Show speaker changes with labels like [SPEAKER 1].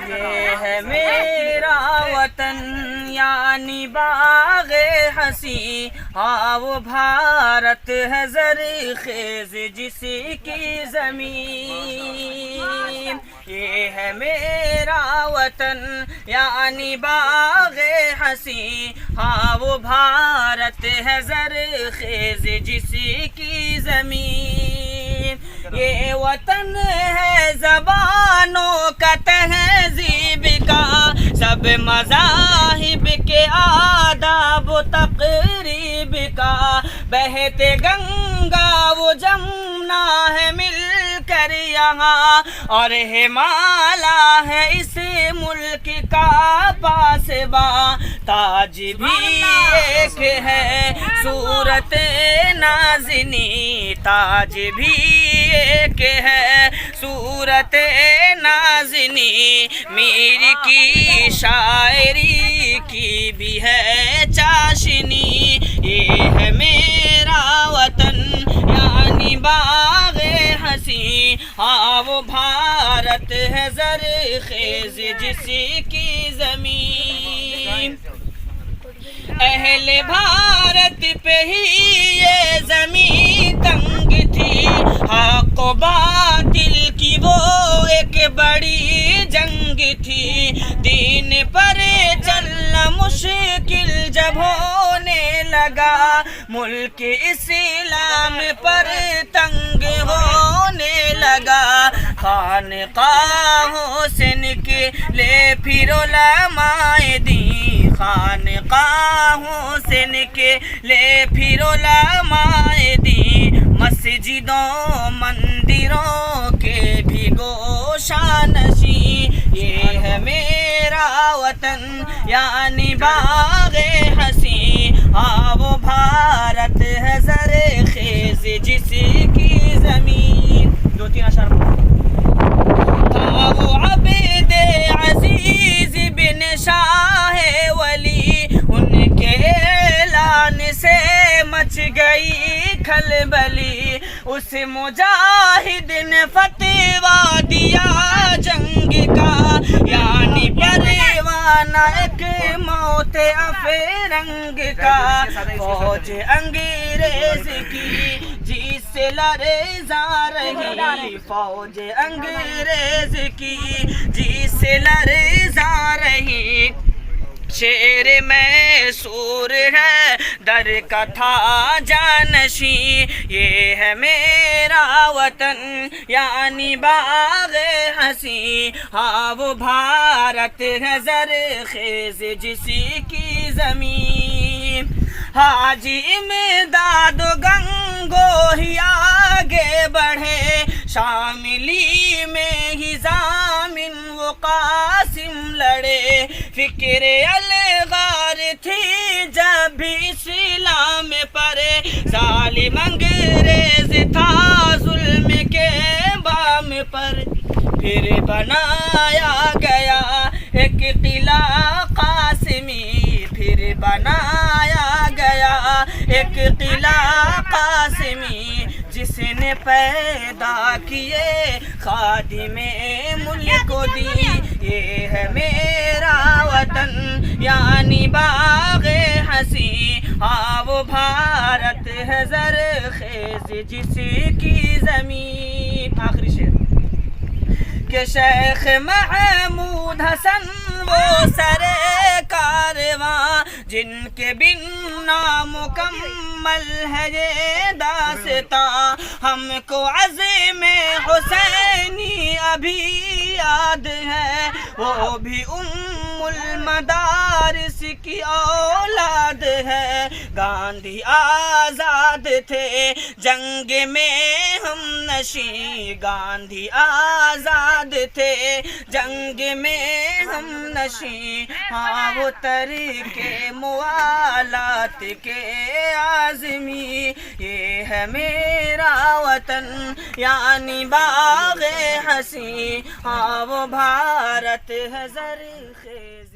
[SPEAKER 1] یہ ہے میرا وطن یعنی باغ ہنسی، ہاں وہ بھارت ہے زرخیز جس کی زمین۔ یہ ہے میرا وطن یعنی باغ ہنسی، ہاں وہ بھارت ہے زرخیز جس کی زمین۔ یہ وطن ہے زبانوں کا، تہذیب کا، سب مذاہب کے آداب و تقریب کا، بہتے گنگا وہ جمنا ہے مل کر یہاں، اور ہمالا ہے اس ملک کا پاسباں۔ تاج بھی ایک ہے صورت نازنی، تاج بھی ایک ہے صورت نازنی، میر کی شاعری کی بھی ہے چاشنی۔ یہ ہے میرا وطن یعنی باغ ہنسی، ہاں وہ بھارت ہے زرخیز جس کی زمین۔ اہل بھارت پہ ہی یہ زمین تنگ تھی، حق و باطل کی وہ ایک بڑی جنگ تھی، دین پر چلنا مشکل جب ہونے لگا، ملک اسلام پر تنگ ہونے لگا، خانقاہوں سے نکلے پھر علماء دین، خانقاہوں سے نکلے پھر علماء دین، مسجدوں مندروں کے بھی گوشانشین۔ یہ ہے میرا وطن یعنی باغ ہنسی، ہاں وہ بھارت ہے زرخیز جس کی زمین۔ دو تین اشعار وہ عبد عزیز بن شاہ ولی، ان کے اعلان سے مچ گئی کھلبلی، اس مجاہد نے فتویٰ دیا جنگ کا، یعنی پروانہ ایک موت افرنگ کا، فوج انگریز کی جیت سے لرزا رہی، فوج انگریز کی جیت سے لرزا رہی، شیر میسور ہے در کا تھا جانشین۔ یہ ہے میرا وطن یعنی باغ ہنسی، ہاں وہ بھارت ہے زرخیز جس کی زمین۔ حاجی امداد و گنگوہی آگے بڑھے، شاملی میں ہی ضامن و قاسم لڑے، فکر الغار تھی جب بھی اسلام پر، ظالم انگریز تھا ظلم کے بام پر، پھر بنایا گیا ایک قلعہ قاسمی، پھر بنایا گیا ایک قلعہ قاسمی، جس نے پیدا کیے خادم ملک کو دی۔ یہ ہے میرا وطن یعنی باغ ہنسی، ہاں وہ بھارت ہے زرخیز جس کی زمین۔ آخری شعر کہ شیخ محمود حسن وہ سر کارواں، جن کے بن نامکمل ہے یہ داستاں، ہم کو عزم حسینی ابھی یاد ہے، وہ بھی المدارس کی اولاد ہے، گاندھی آزاد تھے جنگ میں ہم نشیں، گاندھی آزاد تھے جنگ میں ہم نشیں، ہاں وہ ترکے موالات کے عازمی۔ یہ ہے میرا وطن یعنی باغ ہنسی، ہاں وہ بھارت ہے زرخیز۔